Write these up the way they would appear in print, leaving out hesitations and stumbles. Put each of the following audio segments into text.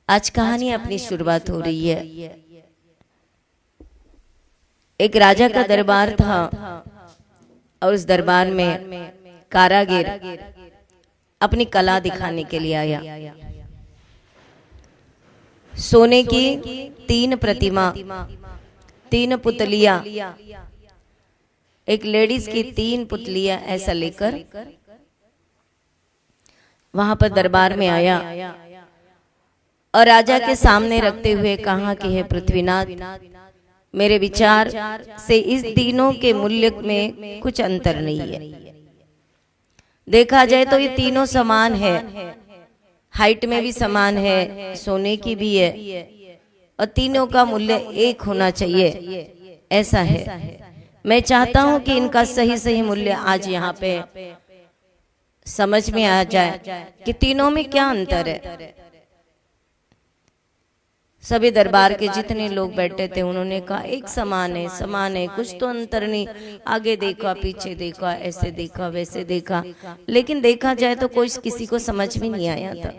आज कहानी अपनी शुरुआत हो रही है। एक राजा का दरबार था और उस दरबार में कारागिर अपनी कला दिखाने के लिए आया। सोने की 3 प्रतिमा, 3 पुतलियां, एक लेडीज की 3 पुतलियां ऐसा लेकर वहां पर दरबार में आया और राजा के सामने रखते हुए कहा कि हे पृथ्वीनाथ, मेरे विचार से इस तीनों के मूल्य में कुछ अंतर नहीं है। देखा जाए तो ये तीनों समान है, हाइट में भी समान है, सोने की भी है और तीनों का मूल्य एक होना चाहिए, ऐसा है। मैं चाहता हूं कि इनका सही सही मूल्य आज यहाँ पे समझ में आ जाए कि तीनों में क्या अंतर है। सभी दरबार के जितने लोग बैठे थे उन्होंने कहा एक समान है, समान है, कुछ तो अंतर नहीं। आगे देखा, पीछे देखा, ऐसे देखा, वैसे देखा, लेकिन देखा जाए तो कोई किसी को समझ में नहीं आया था।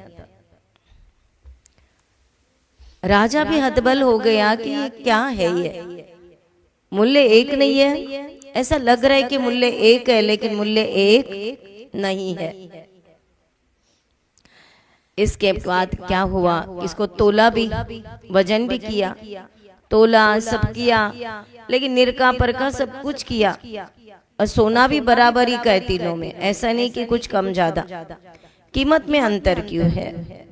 राजा भी हतबल हो गया कि ये क्या है, ये मूल्य एक नहीं है। ऐसा लग रहा है कि मूल्य एक है लेकिन मूल्य एक नहीं है। इसके बाद क्या हुआ, इसको तोला भी, वजन भी किया, तोला सब किया, लेकिन निरका परका सब कुछ किया और सोना भी बराबर ही का है तीनों में, ऐसा नहीं कि कुछ कम ज्यादा। कीमत में अंतर क्यों है?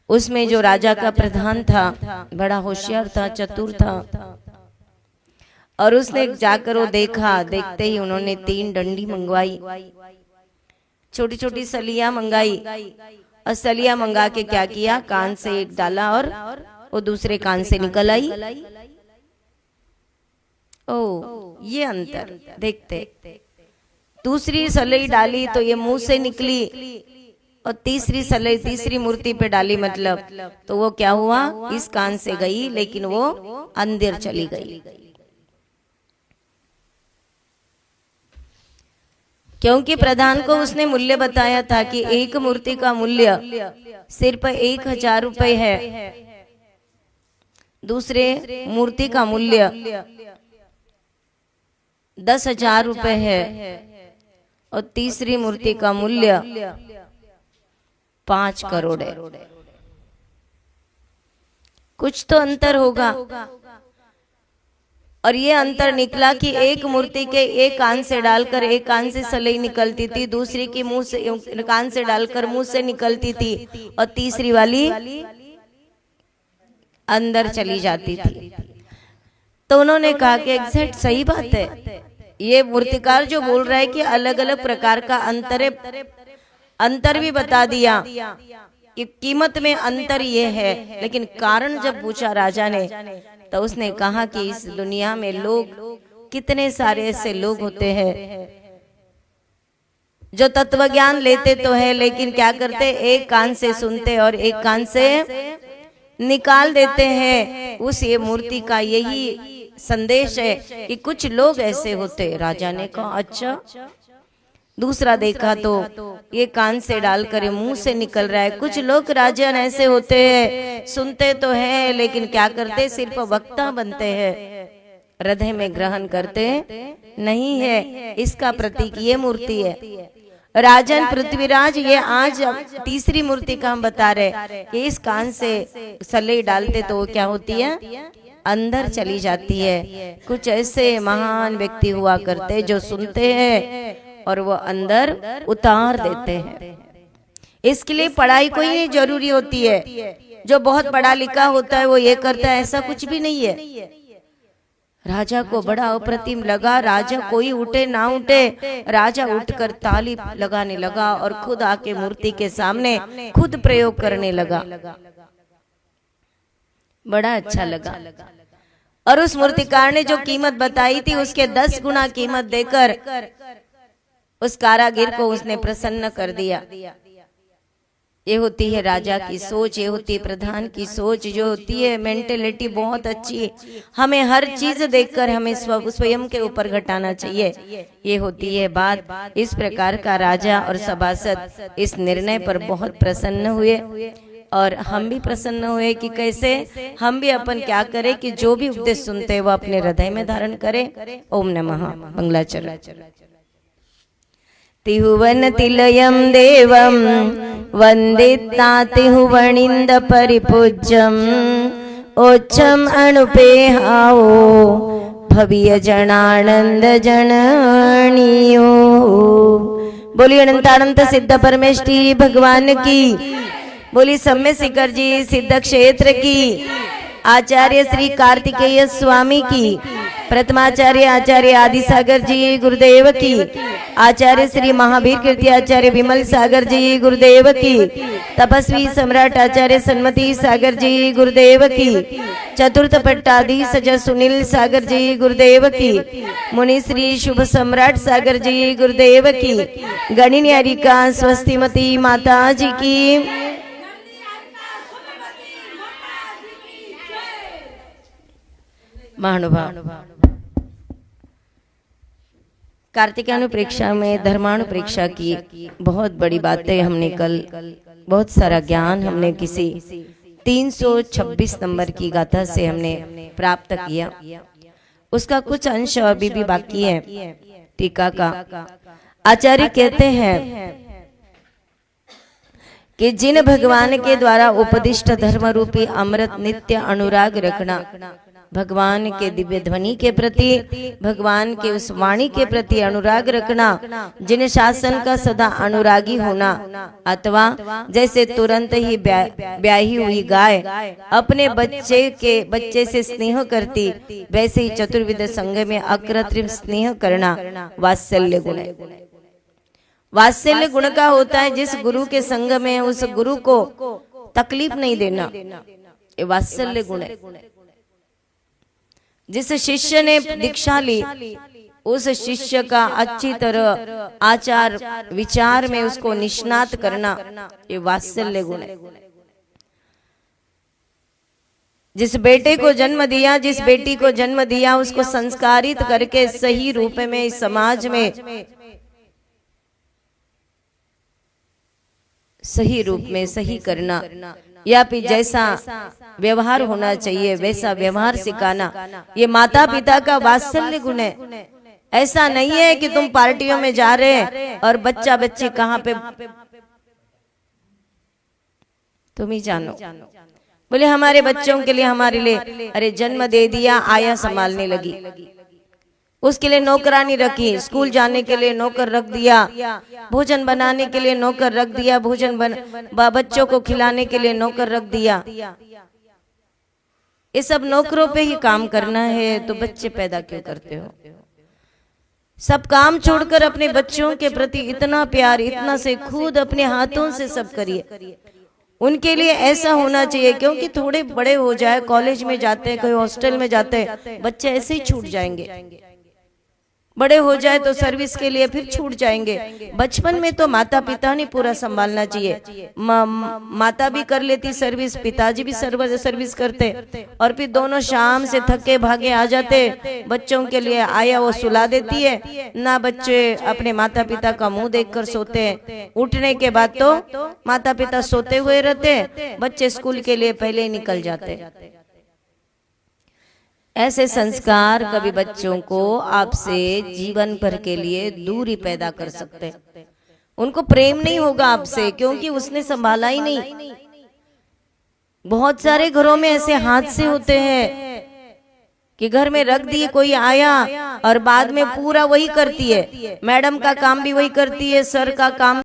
उसमें जो राजा का प्रधान था बड़ा होशियार था, चतुर था और उसने जाकर वो देखा। देखते ही उन्होंने 3 डंडी मंगवाई, छोटी छोटी सलियां मंगाई और सलिया मंगा के क्या किया, कान से एक डाला और वो दूसरे कान से निकल आई। ओ, ये अंतर देखते। दूसरी सलई डाली तो ये मुंह से निकली और तीसरी सलई तीसरी मूर्ति पे डाली, मतलब तो वो क्या हुआ, इस कान से गई लेकिन वो अंदर चली गई, क्योंकि प्रधान को उसने मूल्य बताया था कि एक मूर्ति का मूल्य सिर्फ 1000 रुपए है, दूसरे मूर्ति का मूल्य 10,000 रुपए है और तीसरी मूर्ति का मूल्य 5 करोड़ है। कुछ तो अंतर होगा। और ये अंतर निकला कि एक मूर्ति के एक कान से डालकर एक कान से सलई निकलती थी, दूसरी की मुंह से कान से डालकर मुंह से निकलती थी और तीसरी वाली अंदर चली जाती थी। तो उन्होंने कहा कि एग्जैक्ट सही बात है, ये मूर्तिकार जो बोल रहा है कि अलग अलग प्रकार का अंतर है, अंतर भी बता दिया कि कीमत में अंतर ये है। लेकिन कारण जब पूछा राजा ने तो उसने कहा कि इस दुनिया में लोग, कितने सारे ऐसे लोग होते हैं जो तत्व ज्ञान लेते तो है लेकिन क्या करते, एक कान से सुनते और एक कान से निकाल देते हैं। उस ये मूर्ति का यही संदेश है कि कुछ लोग ऐसे होते। राजा ने कहा अच्छा। दूसरा देखा तो ये कान से डालकर मुंह से निकल रहा है। कुछ लोग राजन ऐसे होते हैं, सुनते तो हैं लेकिन क्या करते, सिर्फ वक्ता बनते हैं, हृदय में ग्रहण करते नहीं है। इसका प्रतीक ये मूर्ति है। राजन पृथ्वीराज, ये आज तीसरी मूर्ति का हम बता रहे कि इस कान से सलई डालते तो वो क्या होती है, अंदर चली जाती है। कुछ ऐसे महान व्यक्ति हुआ करते जो सुनते हैं और वो अंदर उतार देते हैं। इसके लिए पढ़ाई कोई नहीं जरूरी होती है। जो बहुत पढ़ा लिखा होता है वो ये करता है, ऐसा कुछ भी नहीं है। राजा को बड़ा अप्रतिम लगा। राजा कोई उठे ना उठे, राजा उठकर ताली लगाने लगा और खुद आके मूर्ति के सामने खुद प्रयोग करने लगा। बड़ा अच्छा लगा। और उस मूर्तिकार ने जो कीमत बताई थी उसके 10 गुना कीमत देकर उस कारागिर को उसने प्रसन्न कर दिया। ये होती है राजा की सोच, ये होती है प्रधान की सोच, जो होती है मेंटेलिटी बहुत अच्छी है। हमें हर चीज देखकर हमें स्वयं के ऊपर घटाना चाहिए, ये होती है बात। इस प्रकार का राजा और सभासद इस निर्णय पर बहुत प्रसन्न हुए। और हम भी प्रसन्न हुए कि कैसे हम भी अपन क्या करें कि जो भी उपदेश सुनते हैं वो अपने हृदय में धारण करें। ओम नमः मंगलाचरण। तिहुवन तिलयम देवम वंदिता तिहुवनिंद परिपूज्यम ओच्छम अनुपेहाओ भव्य जनानंद जननियो। बोलिए अनंतानंत सिद्ध परमेष्टि भगवान की। बोली सम्य शिखर जी सिद्ध क्षेत्र की। आचार्य श्री कार्तिकेय स्वामी की। प्रथमाचार्य आचार्य आदि सागर जी गुरुदेव की। आचार्य श्री महावीर कीर्ति आचार्य विमल सागर जी गुरुदेव की। तपस्वी सम्राट आचार्य सन्मति सागर जी गुरुदेव की। चतुर्थ पट्टाधीश सुनील सागर जी गुरुदेव की। मुनि श्री शुभ सम्राट सागर जी गुरुदेव की। गणिनी हरिका स्वस्तिमती माता जी की। महानुभाव कार्तिकानुप्रेक्षा में धर्मानुप्रेक्षा की बहुत बड़ी बातें हमने कल, बहुत सारा ज्ञान हमने किसी 326 नंबर की गाथा से हमने प्राप्त किया। उसका कुछ अंश अभी भी बाकी है टीका का। आचार्य कहते हैं कि जिन भगवान के द्वारा उपदिष्ट धर्म रूपी अमृत नित्य अनुराग रखना, भगवान के दिव्य ध्वनि के प्रति, भगवान के उस वाणी के प्रति अनुराग रखना, जिन शासन का सदा अनुरागी होना, अथवा जैसे तुरंत ही ब्याही हुई गाय अपने बच्चे से स्नेह करती, वैसे ही चतुर्विध संघ में अकृत्रिम स्नेह करना वात्सल्य गुण है। वात्सल्य गुण का होता है जिस गुरु के संग में उस गुरु को तकलीफ नहीं देना, ये वात्सल्य गुण है। जिस शिष्य ने दीक्षा ली उस शिष्य का अच्छी तरह आचार विचार में उसको निष्णात करना, ये वात्सल्य गुण है। जिस बेटे को जन्म दिया, जिस बेटी को जन्म दिया, उसको संस्कारित करके सही रूप में इस समाज में सही रूप में सही करना, या फिर जैसा व्यवहार होना चाहिए वैसा व्यवहार सिखाना, ये माता पिता का वात्सल्य गुण है। ऐसा नहीं है कि तुम पार्टियों में जा रहे हैं और बच्चा बच्ची कहाँ पे तुम ही जानो। बोले हमारे बच्चों के लिए, हमारे लिए, अरे जन्म दे दिया, आया संभालने लगी, उसके लिए नौकरानी रखी, स्कूल जाने के लिए नौकर रख दिया, भोजन बनाने के लिए नौकर रख दिया, बच्चों को खिलाने के लिए नौकर रख दिया। ये सब नौकरों पे ही काम करना है तो बच्चे पैदा क्यों करते हो? सब काम छोड़कर अपने बच्चों के प्रति इतना प्यार, इतना से खुद अपने हाथों से सब करिए। उनके लिए ऐसा होना चाहिए, क्योंकि थोड़े बड़े हो जाए, कॉलेज में जाते हैं, कोई हॉस्टल में जाते हैं, बच्चे ऐसे ही छूट जाएंगे। बड़े हो जाए तो सर्विस के लिए फिर छूट जाएंगे। बचपन में तो माता पिता ने पूरा संभालना चाहिए। माता भी कर लेती सर्विस, पिताजी भी सर्विस करते, और फिर दोनों शाम से थके भागे आ जाते, बच्चों के लिए आया वो सुला देती है ना, बच्चे अपने माता पिता का मुंह देखकर सोते हैं। उठने के बाद तो माता पिता सोते हुए रहते, बच्चे स्कूल के लिए पहले ही निकल जाते। ऐसे संस्कार कभी बच्चों को आपसे जीवन भर के लिए दूरी पैदा कर सकते। उनको प्रेम नहीं होगा आपसे, क्योंकि उसने संभाला ही नहीं। बहुत सारे घरों में ऐसे हादसे होते हैं कि घर में रख दिए, कोई आया और बाद में पूरा वही करती है, मैडम का काम भी वही करती है, सर का काम